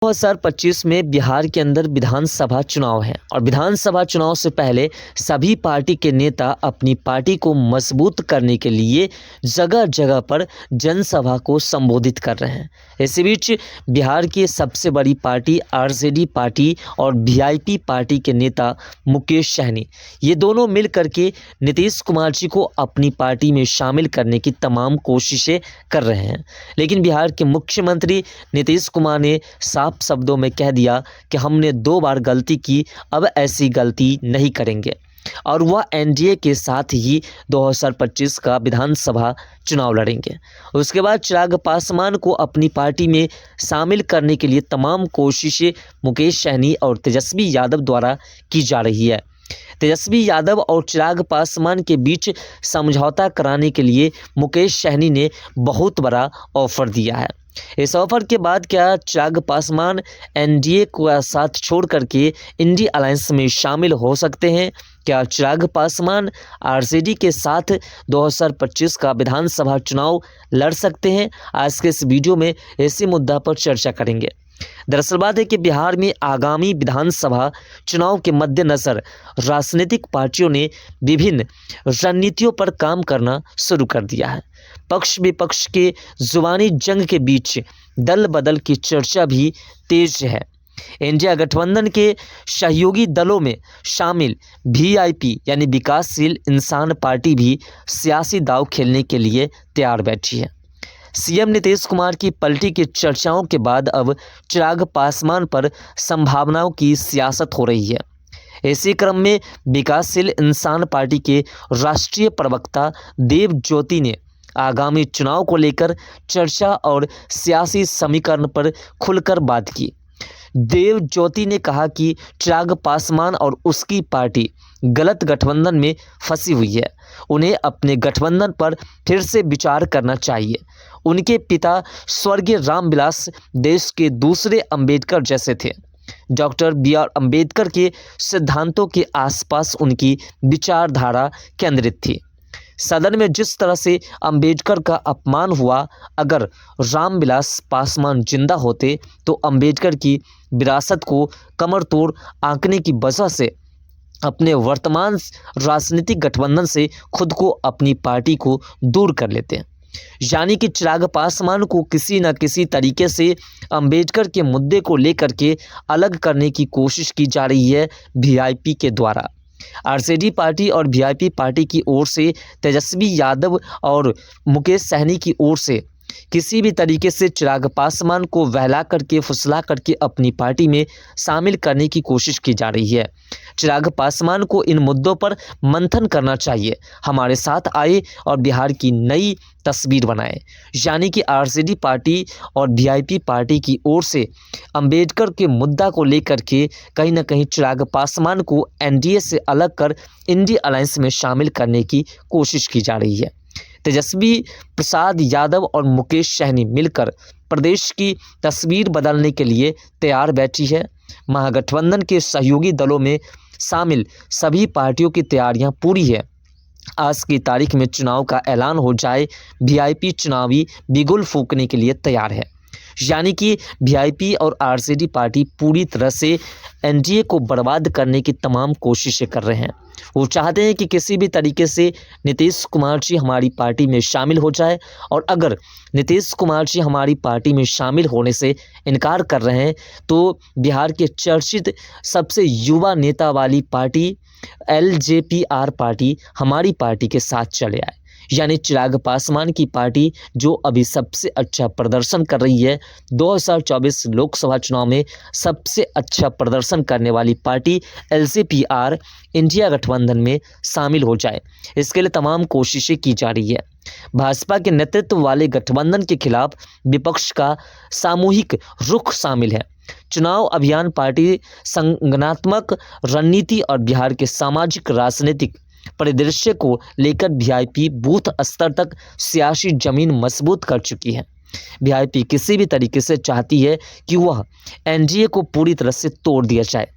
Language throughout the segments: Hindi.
2025 में बिहार के अंदर विधानसभा चुनाव है और विधानसभा चुनाव से पहले सभी पार्टी के नेता अपनी पार्टी को मजबूत करने के लिए जगह जगह पर जनसभा को संबोधित कर रहे हैं। इसी बीच बिहार की सबसे बड़ी पार्टी आरजेडी पार्टी और वीआईपी पार्टी के नेता मुकेश सहनी, ये दोनों मिल करके नीतीश कुमार जी को अपनी पार्टी में शामिल करने की तमाम कोशिशें कर रहे हैं। लेकिन बिहार के मुख्यमंत्री नीतीश कुमार ने साफ शब्दों में कह दिया कि हमने 2 बार गलती की, अब ऐसी गलती नहीं करेंगे और वह एनडीए के साथ ही 2025 का विधानसभा चुनाव लड़ेंगे। उसके बाद चिराग पासवान को अपनी पार्टी में शामिल करने के लिए तमाम कोशिशें मुकेश सहनी और तेजस्वी यादव द्वारा की जा रही है। तेजस्वी यादव और चिराग पासवान के बीच समझौता कराने के लिए मुकेश सहनी ने बहुत बड़ा ऑफर दिया है। इस ऑफर के बाद क्या चिराग पासवान एनडीए को साथ छोड़ करके इंडी अलायंस में शामिल हो सकते हैं? क्या चिराग पासवान आरजेडी के साथ 2025 का विधानसभा चुनाव लड़ सकते हैं? आज के इस वीडियो में इसी मुद्दा पर चर्चा करेंगे। दरअसल बात है कि बिहार में आगामी विधानसभा चुनाव के मद्देनज़र राजनीतिक पार्टियों ने विभिन्न रणनीतियों पर काम करना शुरू कर दिया है। पक्ष विपक्ष के जुबानी जंग के बीच दल बदल की चर्चा भी तेज है। इंडिया गठबंधन के सहयोगी दलों में शामिल वीआईपी यानी विकासशील इंसान पार्टी भी सियासी दांव खेलने के लिए तैयार बैठी है। सीएम नीतीश कुमार की पलटी की चर्चाओं के बाद अब चिराग पासवान पर संभावनाओं की सियासत हो रही है। इसी क्रम में विकासशील इंसान पार्टी के राष्ट्रीय प्रवक्ता देव ज्योति ने आगामी चुनाव को लेकर चर्चा और सियासी समीकरण पर खुलकर बात की। देव ज्योति ने कहा कि चिराग पासवान और उसकी पार्टी गलत गठबंधन में फंसी हुई है, उन्हें अपने गठबंधन पर फिर से विचार करना चाहिए। उनके पिता स्वर्गीय रामविलास देश के दूसरे अंबेडकर जैसे थे। Doctor B R. अंबेडकर के सिद्धांतों के आसपास उनकी विचारधारा केंद्रित थी। सदन में जिस तरह से अंबेडकर का अपमान हुआ, अगर रामविलास पासवान जिंदा होते तो अंबेडकर की विरासत को कमरतोड़ आंकने की वजह से अपने वर्तमान राजनीतिक गठबंधन से खुद को, अपनी पार्टी को दूर कर लेते हैं। यानी कि चिराग पासवान को किसी न किसी तरीके से अंबेडकर के मुद्दे को लेकर के अलग करने की कोशिश की जा रही है वीआईपी के द्वारा। आरजेडी पार्टी और वीआईपी पार्टी की ओर से तेजस्वी यादव और मुकेश सहनी की ओर से किसी भी तरीके से चिराग पासवान को बहला करके, फुसला करके अपनी पार्टी में शामिल करने की कोशिश की जा रही है। चिराग पासवान को इन मुद्दों पर मंथन करना चाहिए, हमारे साथ आए और बिहार की नई तस्वीर बनाए। यानी कि आरजेडी पार्टी और वीआईपी पार्टी की ओर से अंबेडकर के मुद्दा को लेकर के कहीं ना कहीं चिराग पासवान को एनडीए से अलग कर इंडी अलायंस में शामिल करने की कोशिश की जा रही है। तेजस्वी प्रसाद यादव और मुकेश सहनी मिलकर प्रदेश की तस्वीर बदलने के लिए तैयार बैठी है। महागठबंधन के सहयोगी दलों में शामिल सभी पार्टियों की तैयारियां पूरी है। आज की तारीख में चुनाव का ऐलान हो जाए, वीआईपी चुनावी बिगुल फूंकने के लिए तैयार है। यानी कि वीआईपी और आरजेडी पार्टी पूरी तरह से एनडीए को बर्बाद करने की तमाम कोशिशें कर रहे हैं। वो चाहते हैं कि किसी भी तरीके से नीतीश कुमार जी हमारी पार्टी में शामिल हो जाए, और अगर नीतीश कुमार जी हमारी पार्टी में शामिल होने से इनकार कर रहे हैं तो बिहार के चर्चित सबसे युवा नेता वाली पार्टी एलजेपी-आर पार्टी हमारी पार्टी के साथ चले आए। यानी चिराग पासवान की पार्टी जो अभी सबसे अच्छा प्रदर्शन कर रही है, 2024 लोकसभा चुनाव में सबसे अच्छा प्रदर्शन करने वाली पार्टी एलजेपी-आर इंडिया गठबंधन में शामिल हो जाए, इसके लिए तमाम कोशिशें की जा रही है। भाजपा के नेतृत्व वाले गठबंधन के खिलाफ विपक्ष का सामूहिक रुख शामिल है। चुनाव अभियान, पार्टी संगठनात्मक रणनीति और बिहार के सामाजिक राजनीतिक परिदृश्य को लेकर वीआईपी बूथ स्तर तक सियासी जमीन मजबूत कर चुकी है। वीआईपी किसी भी तरीके से चाहती है कि वह एनडीए को पूरी तरह से तोड़ दिया जाए।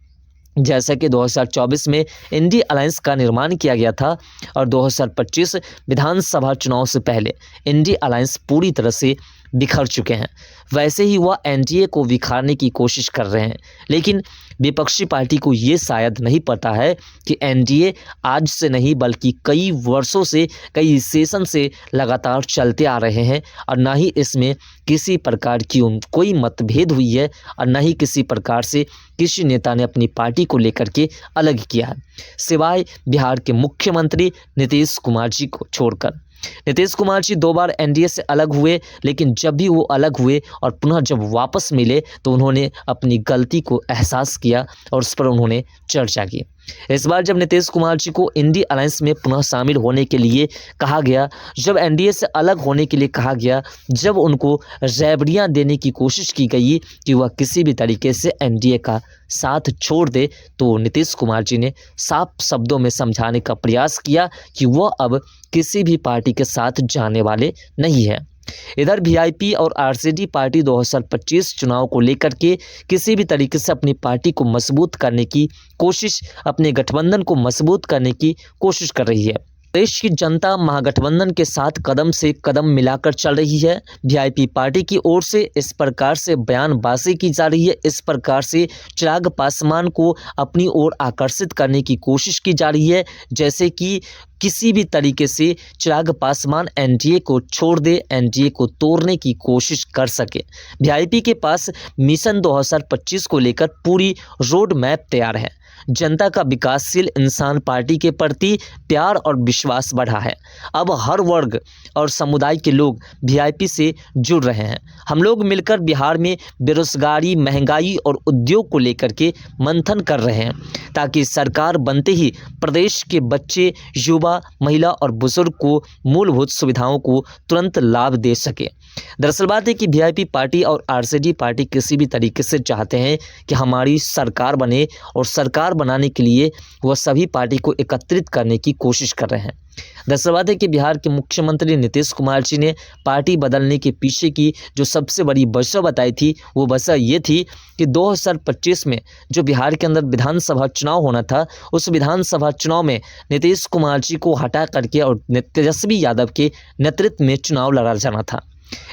जैसा कि 2024 में इंडी अलायंस का निर्माण किया गया था और 2025 विधानसभा चुनाव से पहले इंडी अलायंस पूरी तरह से बिखर चुके हैं, वैसे ही वह एनडीए को बिखारने की कोशिश कर रहे हैं। लेकिन विपक्षी पार्टी को ये शायद नहीं पता है कि एनडीए आज से नहीं बल्कि कई वर्षों से, कई सेशन से लगातार चलते आ रहे हैं और ना ही इसमें किसी प्रकार की कोई मतभेद हुई है और ना ही किसी प्रकार से किसी नेता ने अपनी पार्टी को लेकर के अलग किया है, सिवाय बिहार के मुख्यमंत्री नीतीश कुमार जी को छोड़कर। नीतीश कुमार जी 2 बार एनडीए से अलग हुए, लेकिन जब भी वो अलग हुए और पुनः जब वापस मिले तो उन्होंने अपनी गलती को एहसास किया और उस पर उन्होंने चर्चा की। इस बार जब नीतीश कुमार जी को इंडी अलायंस में पुनः शामिल होने के लिए कहा गया, जब एनडीए से अलग होने के लिए कहा गया, जब उनको रैबड़ियां देने की कोशिश की गई कि वह किसी भी तरीके से एनडीए का साथ छोड़ दे, तो नीतीश कुमार जी ने साफ शब्दों में समझाने का प्रयास किया कि वह अब किसी भी पार्टी के साथ जाने वाले नहीं है। इधर वीआईपी और आरजेडी पार्टी 2025 चुनाव को लेकर के किसी भी तरीके से अपनी पार्टी को मजबूत करने की कोशिश, अपने गठबंधन को मजबूत करने की कोशिश कर रही है। देश की जनता महागठबंधन के साथ कदम से कदम मिलाकर चल रही है। वीआईपी पार्टी की ओर से इस प्रकार से बयानबाजी की जा रही है, इस प्रकार से चिराग पासवान को अपनी ओर आकर्षित करने की कोशिश की जा रही है, जैसे कि किसी भी तरीके से चिराग पासवान एनडीए को छोड़ दे, एनडीए को तोड़ने की कोशिश कर सके। वीआईपी के पास मिशन 2025 को लेकर पूरी रोड मैप तैयार है। जनता का विकासशील इंसान पार्टी के प्रति प्यार और विश्वास बढ़ा है। अब हर वर्ग और समुदाय के लोग वीआईपी से जुड़ रहे हैं। हम लोग मिलकर बिहार में बेरोजगारी, महंगाई और उद्योग को लेकर के मंथन कर रहे हैं, ताकि सरकार बनते ही प्रदेश के बच्चे, युवा, महिला और बुजुर्ग को मूलभूत सुविधाओं को तुरंत लाभ दे सके। दरअसल बात है कि वीआईपी पार्टी और आरजेडी पार्टी किसी भी तरीके से चाहते हैं कि हमारी सरकार बने, और सरकार बनाने के लिए वह सभी पार्टी को एकत्रित करने की कोशिश कर रहे हैं। दरअसल बात है कि बिहार के मुख्यमंत्री नीतीश कुमार जी ने पार्टी बदलने के पीछे की जो सबसे बड़ी वजह बताई थी, वो वजह ये थी कि 2025 में जो बिहार के अंदर विधानसभा चुनाव होना था, उस विधानसभा चुनाव में नीतीश कुमार जी को हटा करके और तेजस्वी यादव के नेतृत्व में चुनाव लड़ा जाना था।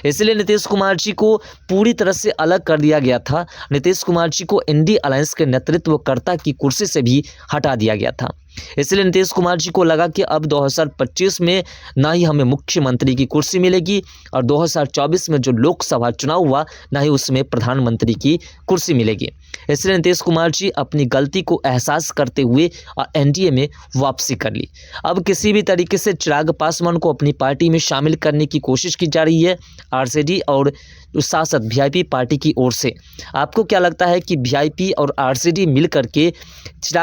इसलिए नीतीश कुमार जी को पूरी तरह से अलग कर दिया गया था। नीतीश कुमार जी को इंडी अलायंस के नेतृत्वकर्ता की कुर्सी से भी हटा दिया गया था। इसलिए नीतीश कुमार जी को लगा कि अब 2025 में ना ही हमें मुख्यमंत्री की कुर्सी मिलेगी, और 2024 में जो लोकसभा चुनाव हुआ, ना ही उसमें प्रधानमंत्री की कुर्सी मिलेगी। इसलिए नीतीश कुमार जी अपनी गलती को एहसास करते हुए एनडीए में वापसी कर ली। अब किसी भी तरीके से चिराग पासवान को अपनी पार्टी में शामिल करने की कोशिश की जा रही है आरजेडी और शासक वीआईपी पार्टी की ओर से। आपको क्या लगता है कि वीआईपी और आरजेडी मिल करके चिराग